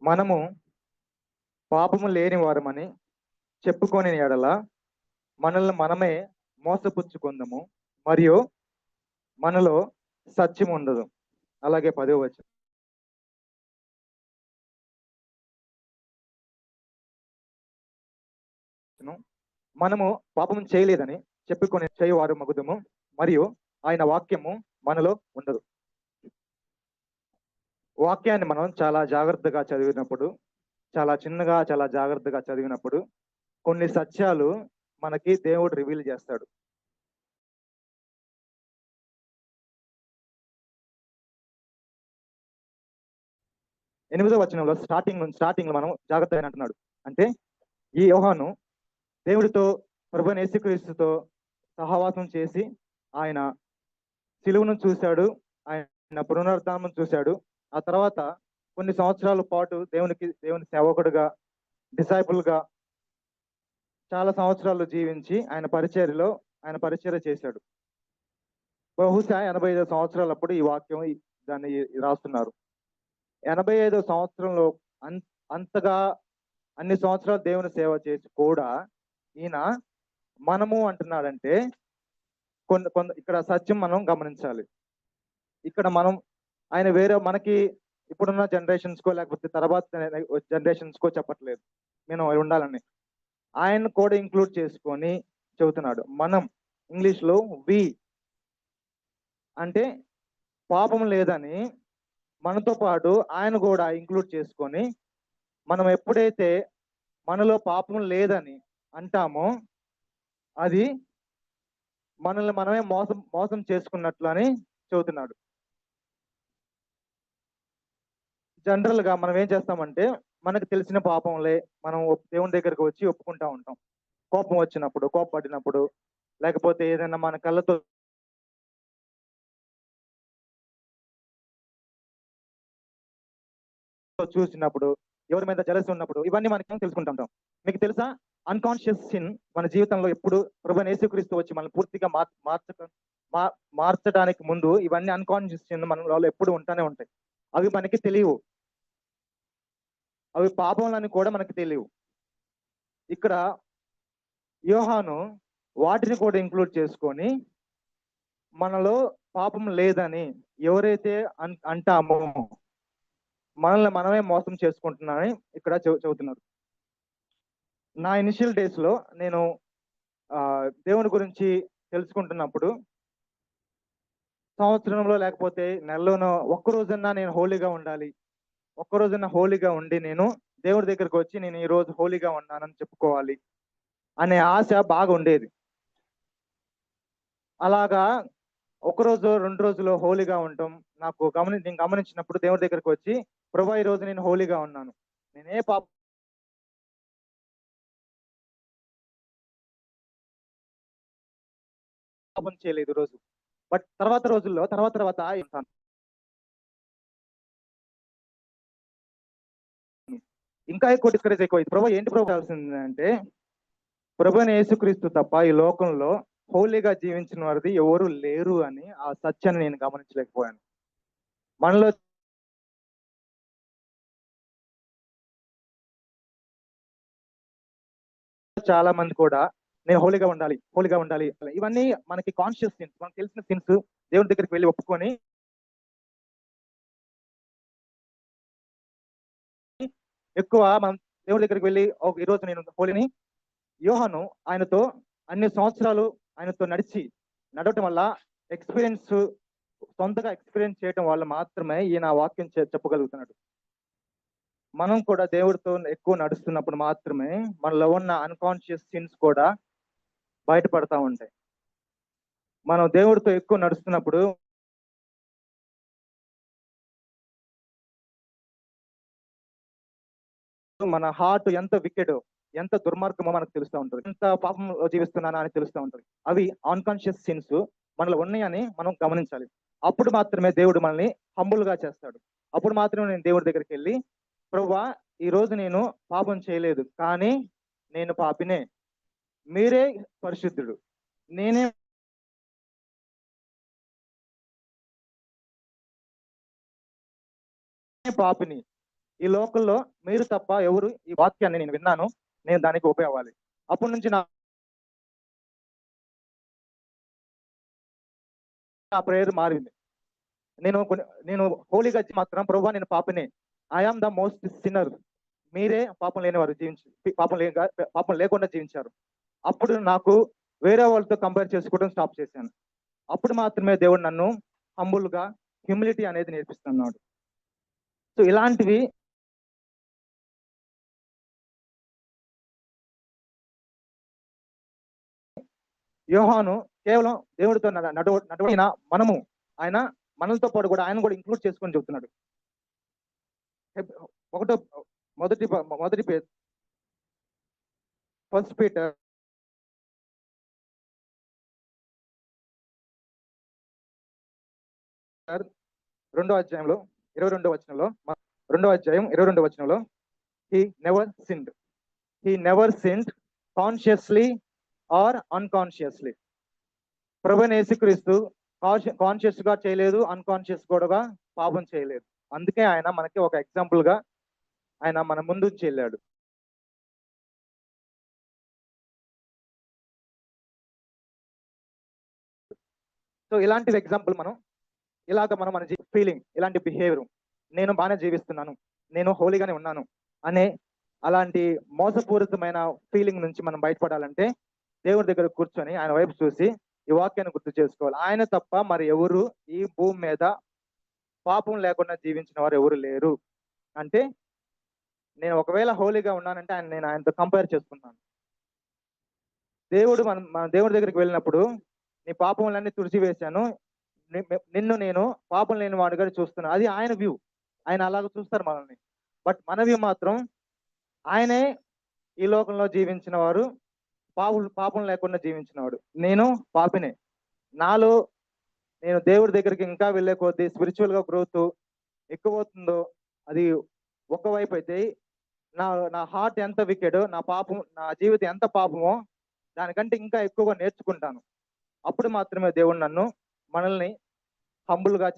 మనము పాపము లేని వారమని చెప్పుకొని ఎడల మనల్ని మనమే మోసపుచ్చుకుందాము, మరియు మనలో సత్యం ఉండదు. అలాగే 10వ వచనం, మనము పాపం చేయలేదని చెప్పుకొని చేయవారు మగుదము, మరియు ఆయన వాక్యము మనలో ఉండదు. వాక్యాన్ని మనం చాలా జాగ్రత్తగా చదివినప్పుడు, చాలా చిన్నగా చాలా జాగ్రత్తగా చదివినప్పుడు కొన్ని సత్యాలు మనకి దేవుడు రివీల్ చేస్తాడు. ఎనిమిదో వచనంలో స్టార్టింగ్ మనం జాగ్రత్తగా అంటున్నాడు. అంటే ఈ యోహాను దేవుడితో, ప్రభువైన యేసుక్రీస్తుతో సహవాసం చేసి ఆయన సిలువను చూశాడు, ఆయన పునరుద్ధానం చూశాడు. ఆ తర్వాత కొన్ని సంవత్సరాల పాటు దేవుని సేవకుడుగా, డిసైపుల్ గా చాలా సంవత్సరాలు జీవించి ఆయన పరిచర్య చేశాడు. బహుశా 85 సంవత్సరాలప్పుడు ఈ వాక్యం దాన్ని రాస్తున్నారు. 85 సంవత్సరంలో అంతగా అన్ని సంవత్సరాలు దేవుని సేవ చేసి కూడా ఈయన మనము అంటున్నాడంటే ఇక్కడ సత్యం మనం గమనించాలి. ఇక్కడ మనం ఆయన వేరే మనకి ఇప్పుడున్న జనరేషన్స్ కో లేకపోతే తర్వాత జనరేషన్స్ కో చెప్పట్లేదు నేను ఉండాలని. ఆయన కూడా ఇంక్లూడ్ చేసుకొని చెబుతున్నాడు. మనం ఇంగ్లీష్ లో వి అంటే పాపం లేదని మనతో పాటు ఆయన కూడా ఇంక్లూడ్ చేసుకొని, మనం ఎప్పుడైతే మనలో పాపం లేదని అంటామో అది మనల్ని మనమే మోసం చేసుకున్నట్లు అని చెబుతున్నాడు. జనరల్ గా మనం ఏం చేస్తామంటే, మనకు తెలిసిన పాపంలే మనం దేవుని దగ్గరకు వచ్చి ఒప్పుకుంటా ఉంటాం. కోపం వచ్చినప్పుడు, కోపపడినప్పుడు, లేకపోతే ఏదైనా మన కళ్ళతో చూసినప్పుడు, ఎవరి మీద జలసి ఉన్నప్పుడు, ఇవన్నీ మనకి తెలుసుకుంటాం. మీకు తెలుసా, అన్కాన్షియస్ సిన్ మన జీవితంలో ఎప్పుడు ప్రభువైన యేసుక్రీస్తు వచ్చి మనల్ని పూర్తిగా మార్చడానికి ముందు ఇవన్నీ అన్కాన్షియస్ సిన్ మనలో ఎప్పుడు ఉంటానే ఉంటాయి. అవి మనకి తెలియవు, అవి పాపంలని కూడా మనకి తెలియవు. ఇక్కడ యోహాను వాటిని కూడా ఇంక్లూడ్ చేసుకొని మనలో పాపం లేదని ఎవరైతే అంటామో మనల్ని మనమే మోసం చేసుకుంటున్నామని ఇక్కడ చెబుతున్నారు. నా ఇనిషియల్ డేస్ లో నేను దేవుని గురించి తెలుసుకుంటున్నప్పుడు సంవత్సరంలో లేకపోతే నెలలోనో ఒక్కరోజన్నా నేను హోలీగా ఉండాలి, ఒక్కరోజన్నా హోలీగా ఉండి నేను దేవుడి దగ్గరకు వచ్చి నేను ఈ రోజు హోలీగా ఉన్నానని చెప్పుకోవాలి అనే ఆశ బాగా ఉండేది. అలాగా ఒకరోజు 2 రోజులు హోలీగా ఉండటం నేను గమనించినప్పుడు దేవుడి దగ్గరకు వచ్చి, ప్రభువా ఈ రోజు నేను హోలీగా ఉన్నాను, నేనే పాపం చేయలేదు రోజు. బట్ తర్వాత రోజుల్లో తర్వాత ఉంటాను. ఇంకా ఎక్కువ డిస్కరేజ్ ఎక్కువ. ప్రభు ఏంటి ప్రభు కావాల్సిందంటే, ప్రభువైన యేసుక్రీస్తు తప్ప ఈ లోకంలో హోలీగా జీవించిన వారిది ఎవరు లేరు అని ఆ సత్యాన్ని నేను గమనించలేకపోయాను. మనలో చాలా మంది కూడా నేను హోలీగా ఉండాలి ఇవన్నీ మనకి కాన్షియస్ సిన్స్, మనకు తెలిసిన సిన్స్ దేవుడి దగ్గరికి వెళ్ళి ఒప్పుకొని ఎక్కువ మనం దేవుడి దగ్గరికి వెళ్ళి ఈ రోజు నేను హోలీని, యోహాను ఆయనతో అన్ని సంవత్సరాలు ఆయనతో నడవటం వల్ల సొంతగా ఎక్స్పీరియన్స్ చేయటం వల్ల మాత్రమే ఈయన వాక్యం చెప్పగలుగుతున్నాడు. మనం కూడా దేవుడితో ఎక్కువ నడుస్తున్నప్పుడు మాత్రమే మనలో ఉన్న అన్కాన్షియస్ సిన్స్ కూడా బయటపడతా ఉంటాయి. మనం దేవుడితో ఎక్కువ నడుస్తున్నప్పుడు మన హార్ట్ ఎంత వికెడ్, ఎంత దుర్మార్గమో మనకు తెలుస్తూ ఉంటుంది, ఎంత పాపం జీవిస్తున్నానా అని తెలుస్తూ ఉంటుంది. అవి అన్కాన్షియస్ సిన్స్ మనలో ఉన్నాయని మనం గమనించాలి. అప్పుడు మాత్రమే దేవుడు మనల్ని హంబుల్ గా చేస్తాడు. అప్పుడు మాత్రమే నేను దేవుడి దగ్గరికి వెళ్ళి, ప్రభువా ఈ రోజు నేను పాపం చేయలేదు, కానీ నేను పాపినే, మీరే పరిశుద్ధుడు, నేనే పాపిని, ఈ లోకంలో మీరు తప్ప ఎవరు ఈ వాక్యాన్ని నేను విన్నాను, నేను దానికి ఉపయోగాలి. అప్పటి నుంచి నా ప్రేయర్ మారింది. నేను హోలీగా మాత్రం ప్రభువా నేను పాపనే, I am the most sinner, మీరే పాపం లేని వారు పాపం లేకుండా జీవించారు. అప్పుడు నాకు వేరే వాళ్ళతో కంపేర్ చేసుకోవడం స్టాప్ చేశాను. అప్పుడు మాత్రమే దేవుడు నన్ను హంబుల్గా హ్యూమిలిటీ అనేది నేర్పిస్తున్నాడు. సో ఇలాంటివి యోహాను కేవలం దేవుడితో నడవడిన మనము ఆయన మనలతో పాటు కూడా ఆయన కూడా ఇంక్లూడ్ చేసుకొని చెబుతున్నాడు. మొదటి ఫస్ట్ పీటర్ 2వ అధ్యాయంలో 22వ వచనంలో 2వ అధ్యాయం 22వ వచనంలో he never sinned consciously or unconsciously. ప్రభువైన యేసుక్రీస్తు కాన్షియస్ గా చేయలేదు, అన్కాన్షియస్ కూడా పాపం చేయలేదు. అందుకే ఆయన మనకి ఒక ఎగ్జాంపుల్ గా ఆయన మన ముందు వెళ్ళాడు. సో ఇలాంటి ఎగ్జాంపుల్ మనం మన ఫీలింగ్, ఇలాంటి బిహేవియర్, నేను బాగానే జీవిస్తున్నాను, నేను హోలీగానే ఉన్నాను అనే అలాంటి మోసపూరితమైన ఫీలింగ్ నుంచి మనం బయటపడాలంటే దేవుడి దగ్గర కూర్చొని ఆయన వైపు చూసి ఈ వాక్యాన్ని గుర్తు చేసుకోవాలి. ఆయన తప్ప మరి ఎవరు ఈ భూమి మీద పాపం లేకుండా జీవించిన వారు ఎవరు లేరు. అంటే నేను ఒకవేళ హోలీగా ఉన్నానంటే నేను ఆయనతో కంపేర్ చేసుకున్నాను. మన దేవుడి దగ్గరికి వెళ్ళినప్పుడు నీ పాపములన్నీ తుడిచివేశాను, నిన్ను నేను పాపం లేని వాడిగా చూస్తున్నాను. అది ఆయన వ్యూ, ఆయన అలాగ చూస్తారు మనల్ని. బట్ మన వ్యూ మాత్రం ఆయనే ఈ లోకంలో జీవించిన వారు, పాపం లేకుండా జీవించినవాడు. నేను పాపినే. నాలో నేను దేవుడి దగ్గరికి ఇంకా వెళ్ళే కొద్దీ స్పిరిచువల్ గా గ్రోత్ ఎక్కువ అవుతుందో అది ఒకవైపు అయితే, నా హార్ట్ ఎంత వికెడో, నా జీవితం ఎంత పాపమో దానికంటే ఇంకా ఎక్కువగా నేర్చుకుంటాను. అప్పుడు మాత్రమే దేవుడు మనల్ని హంబుల్ గా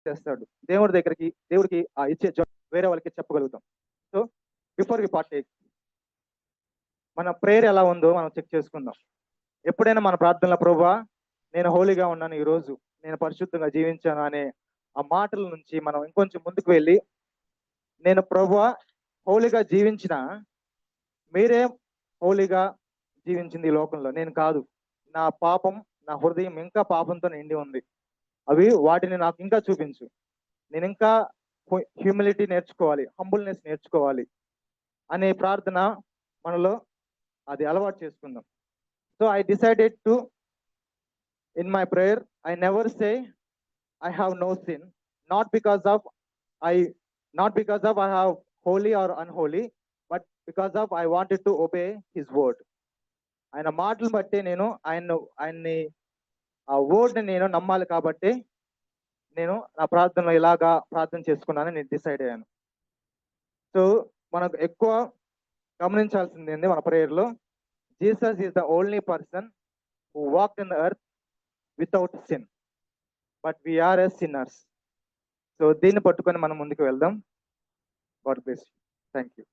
చేస్తాడు. దేవుడికి ఇచ్చే వేరే వాళ్ళకి చెప్పగలుగుతాం. సో బిఫోర్ వి పార్టేక్, మన ప్రేయర్ ఎలా ఉందో మనం చెక్ చేసుకుందాం. ఎప్పుడైనా మన ప్రార్థనలో ప్రభువా నేను హోలీగా ఉన్నాను, ఈ రోజు నేను పరిశుద్ధంగా జీవించాను అనే ఆ మాటల నుంచి మనం ఇంకొంచెం ముందుకు వెళ్ళి, నేను ప్రభువా హోలీగా జీవించిన, మీరే హోలీగా జీవించింది ఈ లోకంలో, నేను కాదు. నా హృదయం ఇంకా పాపంతో నిండి ఉంది. వాటిని నాకు ఇంకా చూపించు. నేను ఇంకా హ్యూమిలిటీ నేర్చుకోవాలి, హంబుల్నెస్ నేర్చుకోవాలి అనే ప్రార్థన మనలో అది అలవాటు చేసుకుందాం. So I decided to in my prayer I never say I have no sin, not because of I have holy or unholy, but because of I wanted to obey his word. ఆయన మాటలు బట్టి నేను ఆయన్ని ఆ word నేను నమ్మాలి కాబట్టి నేను నా ప్రార్థనలో ఇలాగా ప్రార్థన చేసుకున్నానని నేను డిసైడ్ అయ్యాను. సో మనకు ఎక్కువ గమనించాల్సింది ఏంది మన ప్రేయర్లో, Jesus is the only person who walked in the earth without sin, but we are as sinners. So దీన్ని పట్టుకొని మనం ముందుకు వెళ్దాం. God bless you. Thank you.